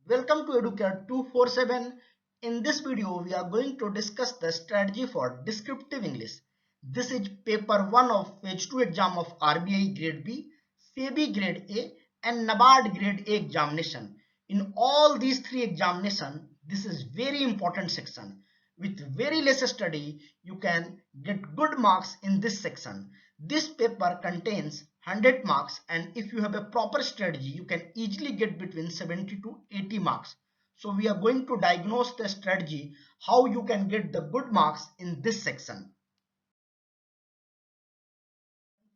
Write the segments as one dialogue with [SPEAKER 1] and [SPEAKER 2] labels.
[SPEAKER 1] Welcome to Educare 247. In this video, we are going to discuss the strategy for descriptive English. This is paper 1 of page 2 exam of RBI grade B, SEBI grade A and NABARD grade A examination. In all these three examinations, this is very important section. With very less study, you can get good marks in this section. This paper contains 100 marks, and if you have a proper strategy, you can easily get between 70 to 80 marks. So we are going to diagnose the strategy, how you can get the good marks in this section.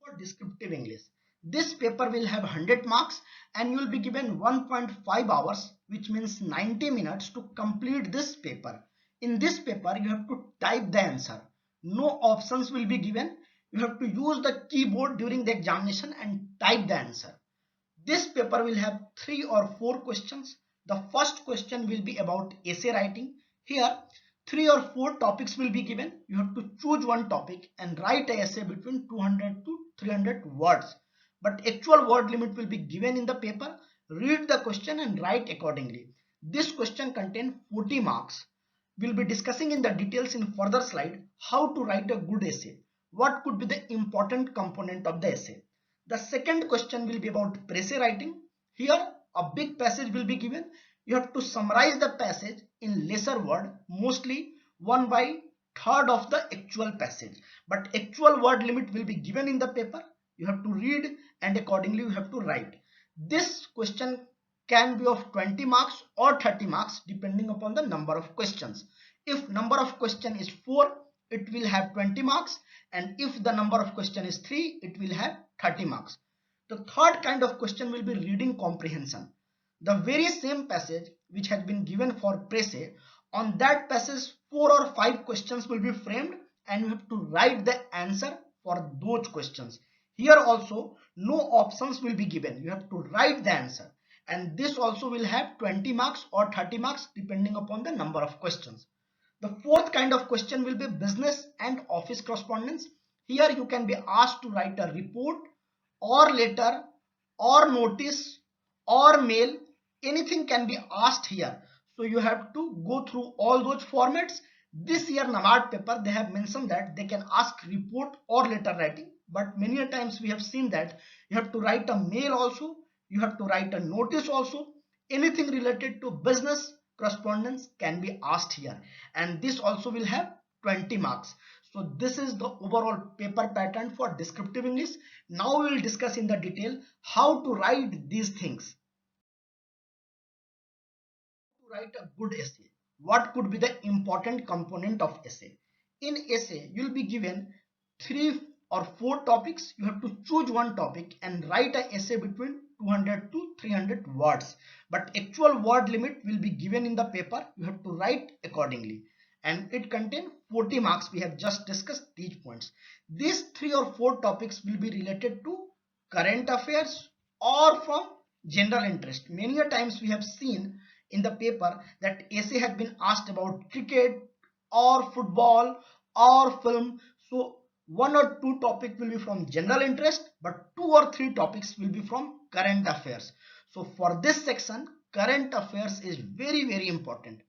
[SPEAKER 1] For descriptive English, this paper will have 100 marks and you will be given 1.5 hours, which means 90 minutes to complete this paper. In this paper, you have to type the answer. No options will be given. You have to use the keyboard during the examination and type the answer. This paper will have 3 or 4 questions. The first question will be about essay writing. Here 3 or 4 topics will be given. You have to choose one topic and write an essay between 200 to 300 words. But actual word limit will be given in the paper. Read the question and write accordingly. This question contains 40 marks. We'll be discussing in the details in further slide how to write a good essay. What could be the important component of the essay. The second question will be about essay writing. Here a big passage will be given. You have to summarize the passage in lesser word, mostly 1/3 of the actual passage. But actual word limit will be given in the paper. You have to read and accordingly you have to write. This question can be of 20 marks or 30 marks depending upon the number of questions. If number of question is 4, it will have 20 marks, and if the number of question is 3, it will have 30 marks. The third kind of question will be reading comprehension. The very same passage which has been given for essay, on that passage 4 or 5 questions will be framed and you have to write the answer for those questions. Here also no options will be given. You have to write the answer, and this also will have 20 marks or 30 marks depending upon the number of questions. The fourth kind of question will be business and office correspondence. Here you can be asked to write a report or letter or notice or mail. Anything can be asked here. So you have to go through all those formats. This year NABARD paper, they have mentioned that they can ask report or letter writing. But many a times we have seen that you have to write a mail also. You have to write a notice also. Anything related to business correspondence can be asked here, and this also will have 20 marks. So this is the overall paper pattern for descriptive English. Now we will discuss in the detail how to write these things. To write a good essay, what could be the important component of essay? In essay, you will be given 3 or 4 topics. You have to choose one topic and write an essay between 200 to 300 words, but actual word limit will be given in the paper. You have to write accordingly, and it contains 40 marks. We have just discussed these points. These 3 or 4 topics will be related to current affairs or from general interest. Many a times we have seen in the paper that essay has been asked about cricket or football or film. So 1 or 2 topics will be from general interest, but 2 or 3 topics will be from current affairs. So for this section, current affairs is very important.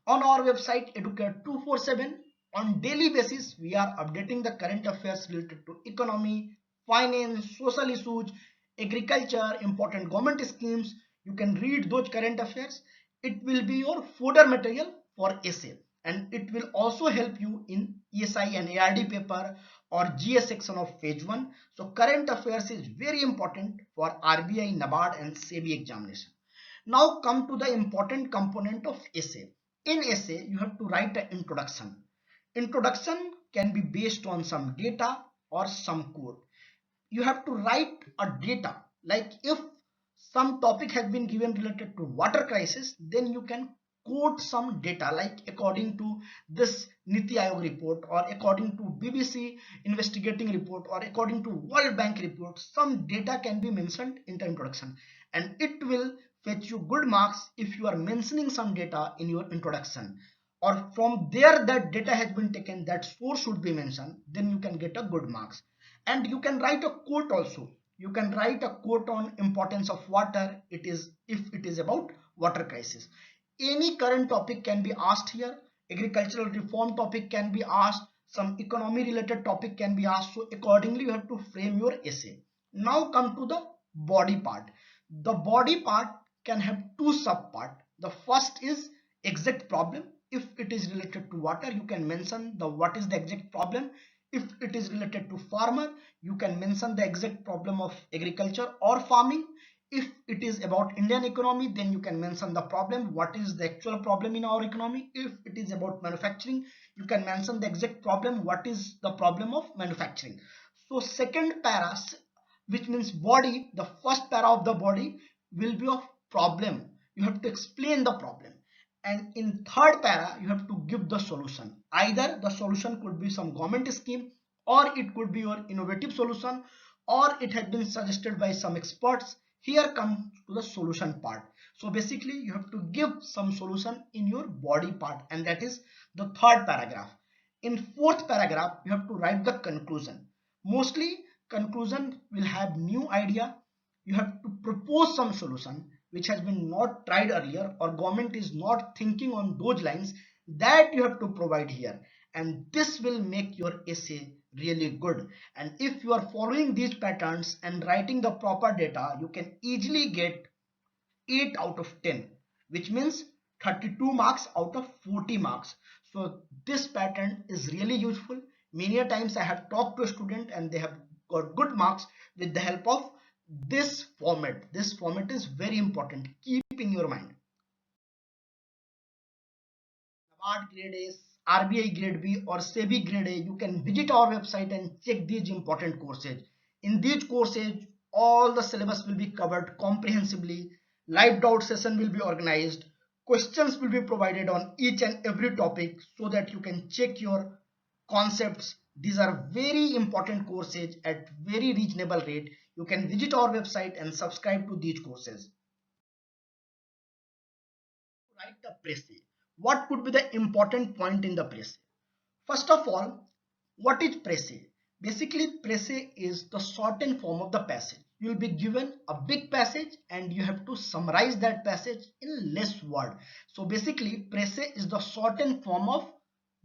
[SPEAKER 1] On our website Educare 247, on daily basis we are updating the current affairs related to economy, finance, social issues, agriculture, important government schemes. You can read those current affairs. It will be your fodder material for essay, and it will also help you in ESI and ARD paper or GS section of page 1. So current affairs is very important for RBI, NABARD and SEBI examination. Now come to the important component of essay. In essay, you have to write an introduction. Introduction can be based on some data or some quote. You have to write a data, like if some topic has been given related to water crisis, then you can quote some data, like according to this Niti Aayog report or according to BBC investigating report or according to World Bank report. Some data can be mentioned in the introduction, and it will fetch you good marks if you are mentioning some data in your introduction, or from there that data has been taken, that source should be mentioned, then you can get a good marks. And you can write a quote also. You can write a quote on importance of water. It is if it is about water crisis. Any current topic can be asked here. Agricultural reform topic can be asked, some economy related topic can be asked. So accordingly you have to frame your essay. Now come to the body part. The body part can have two sub part. The first is exact problem. If it is related to water, you can mention the what is the exact problem. If it is related to farmer, you can mention the exact problem of agriculture or farming. If it is about Indian economy, then you can mention the problem, what is the actual problem in our economy. If it is about manufacturing, you can mention the exact problem, what is the problem of manufacturing. So second para, which means body, the first para of the body will be of problem. You have to explain the problem. And in third para, you have to give the solution. Either the solution could be some government scheme, or it could be your innovative solution, or it had been suggested by some experts. Here comes to the solution part. So basically you have to give some solution in your body part, and that is the third paragraph. In fourth paragraph, you have to write the conclusion. Mostly conclusion will have new idea. You have to propose some solution which has been not tried earlier, or government is not thinking on those lines, that you have to provide here, and this will make your essay really good. And if you are following these patterns and writing the proper data, you can easily get 8 out of 10, which means 32 marks out of 40 marks. So this pattern is really useful. Many a times I have talked to a student and they have got good marks with the help of this format. This format is very important. Keep in your mind. NABARD grade A, RBI grade B, or SEBI grade A, you can visit our website and check these important courses. In these courses, all the syllabus will be covered comprehensively. Live doubt session will be organized. Questions will be provided on each and every topic so that you can check your concepts. These are very important courses at very reasonable rate. You can visit our website and subscribe to these courses. Write the précis. What could be the important point in the précis? First of all, what is précis? Basically, précis is the shortened form of the passage. You will be given a big passage and you have to summarize that passage in less word. So basically, précis is the shortened form of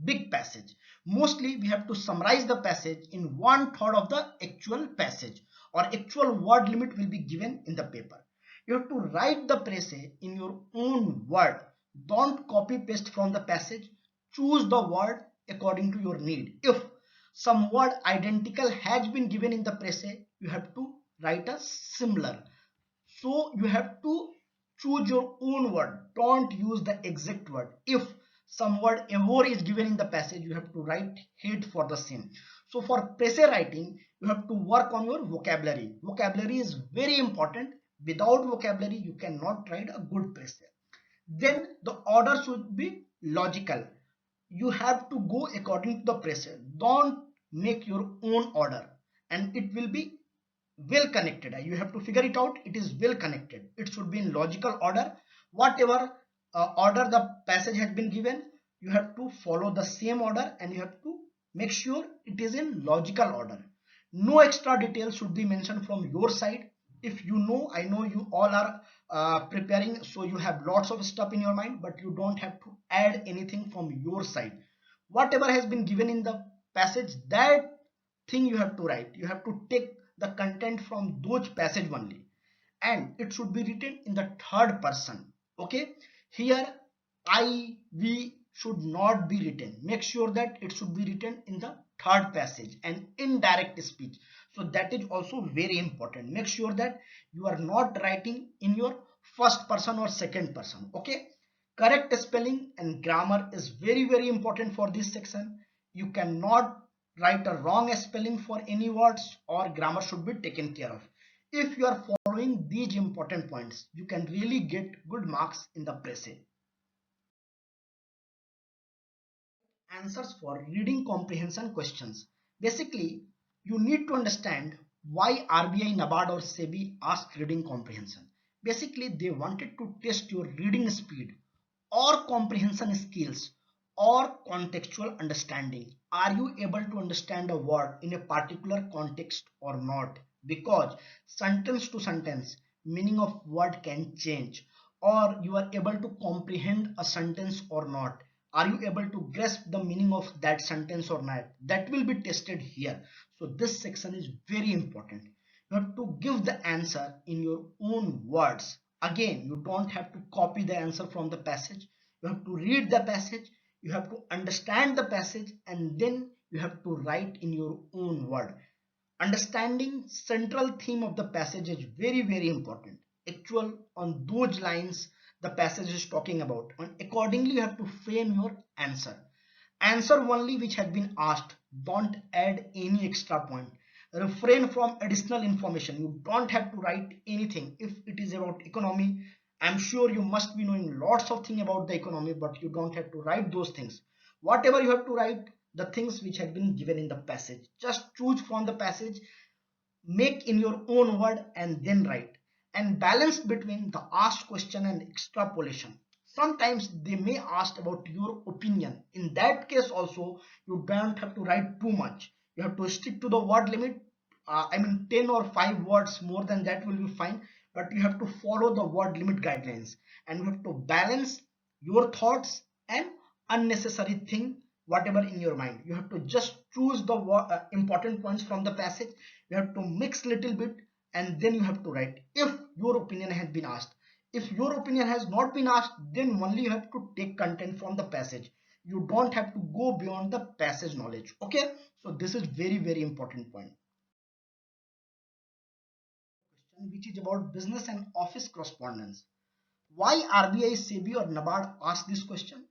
[SPEAKER 1] big passage. Mostly we have to summarize the passage in 1/3 of the actual passage, or actual word limit will be given in the paper. You have to write the précis in your own word. Don't copy paste from the passage. Choose the word according to your need. If some word identical has been given in the précis, you have to write a similar. So you have to choose your own word. Don't use the exact word. If some word ever is given in the passage, you have to write head for the same. So for précis writing, you have to work on your vocabulary. Vocabulary is very important. Without vocabulary, you cannot write a good précis. Then the order should be logical. You have to go according to the précis. Don't make your own order, and it will be well connected. You have to figure it out. It is well connected. It should be in logical order. Whatever order the passage has been given, you have to follow the same order, and you have to make sure it is in logical order. No extra details should be mentioned from your side. If you know, I know you all are preparing, so you have lots of stuff in your mind, but you don't have to add anything from your side. Whatever has been given in the passage, that thing you have to write. You have to take the content from those passage only, and it should be written in the third person. Okay, here I, we should not be written. Make sure that it should be written in the third passage and indirect speech. So that is also very important. Make sure that you are not writing in your first person or second person. Okay, correct spelling and grammar is very important for this section. You cannot write a wrong spelling for any words, or grammar should be taken care of. If you are following these important points, you can really get good marks in the précis. Answers for reading comprehension questions. Basically, you need to understand why RBI, NABARD or SEBI asked reading comprehension. Basically, they wanted to test your reading speed or comprehension skills or contextual understanding. Are you able to understand a word in a particular context or not? Because sentence to sentence, meaning of word can change, or you are able to comprehend a sentence or not. Are you able to grasp the meaning of that sentence or not? That will be tested here. So this section is very important. You have to give the answer in your own words. Again, you don't have to copy the answer from the passage. You have to read the passage, you have to understand the passage, and then you have to write in your own word. Understanding central theme of the passage is very important. Actual on those lines the passage is talking about, and accordingly you have to frame your answer. Answer only which has been asked. Don't add any extra point. Refrain from additional information. You don't have to write anything. If it is about economy, I'm sure you must be knowing lots of things about the economy, but you don't have to write those things. Whatever you have to write, the things which have been given in the passage. Just choose from the passage, make in your own word, and then write. And balance between the asked question and extrapolation. Sometimes they may ask about your opinion. In that case also, you don't have to write too much. You have to stick to the word limit. I mean 10 or 5 words, more than that will be fine, but you have to follow the word limit guidelines, and you have to balance your thoughts and unnecessary thing whatever in your mind. You have to just choose the important points from the passage. You have to mix little bit, and then you have to write if your opinion has been asked. If your opinion has not been asked, then only you have to take content from the passage. You don't have to go beyond the passage knowledge. Okay, so this is very important point. Which is about business and office correspondence. Why RBI, SEBI or NABARD asked this question?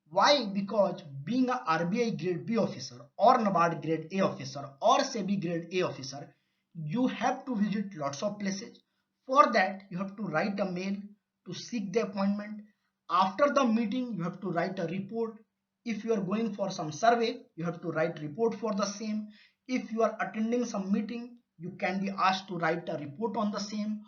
[SPEAKER 1] Why? Because being a RBI grade B officer or NABARD grade A officer or SEBI grade A officer, you have to visit lots of places. For that, you have to write a mail to seek the appointment. After the meeting, you have to write a report. If you are going for some survey, you have to write report for the same. If you are attending some meeting, you can be asked to write a report on the same,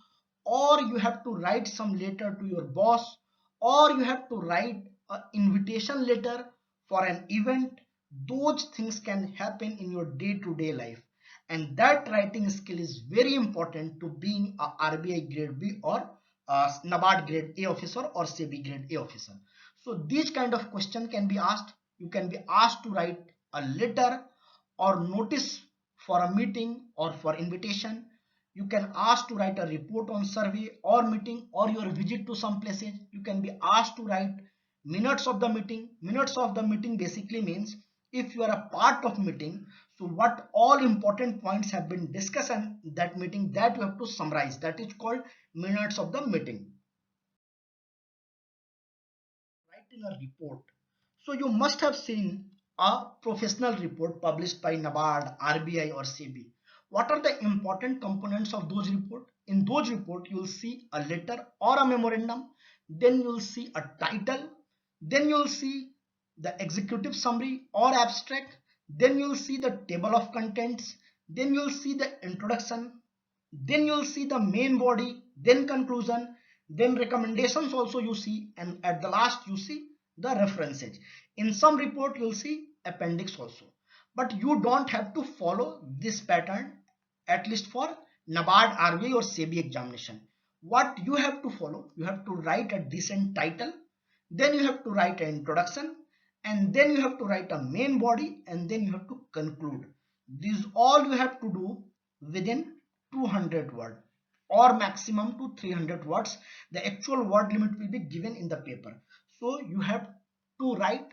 [SPEAKER 1] or you have to write some letter to your boss, or you have to write an invitation letter for an event. Those things can happen in your day-to-day life, and that writing skill is very important to being a RBI grade B or a NABARD grade A officer or SEBI grade A officer. So these kind of question can be asked. You can be asked to write a letter or notice for a meeting or for invitation. You can ask to write a report on survey or meeting or your visit to some places. You can be asked to write minutes of the meeting. Minutes of the meeting basically means if you are a part of meeting, so what all important points have been discussed in that meeting, that you have to summarize. That is called minutes of the meeting. Write in a report. So you must have seen a professional report published by NABARD, RBI or SEBI. What are the important components of those reports? In those reports, you will see a letter or a memorandum, then you will see a title, then you will see the executive summary or abstract, then you will see the table of contents, then you will see the introduction, then you will see the main body, then conclusion, then recommendations also you see, and at the last you see the references. In some report you will see appendix also, but you don't have to follow this pattern, at least for NABARD, RBI or SEBI examination. What you have to follow, you have to write a decent title, then you have to write an introduction, and then you have to write a main body, and then you have to conclude. This all you have to do within 200 words or maximum to 300 words. The actual word limit will be given in the paper. So you have to write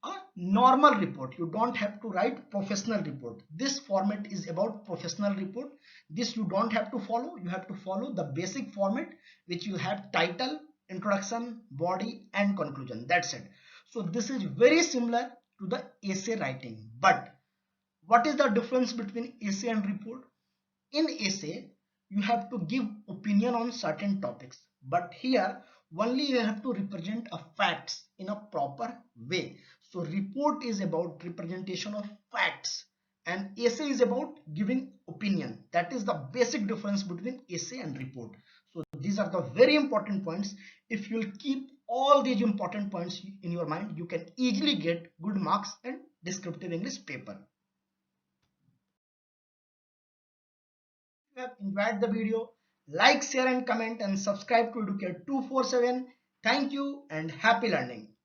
[SPEAKER 1] a normal report. You don't have to write professional report. This format is about professional report. This you don't have to follow. You have to follow the basic format, which you have title, introduction, body and conclusion. That's it. So this is very similar to the essay writing. But what is the difference between essay and report? In essay, you have to give opinion on certain topics, but here only you have to represent a facts in a proper way. So report is about representation of facts and essay is about giving opinion. That is the basic difference between essay and report. So these are the very important points. If you will keep all these important points in your mind, you can easily get good marks in descriptive English paper. If you have enjoyed the video, Like, share and comment and subscribe to Educate 247. Thank you and happy learning.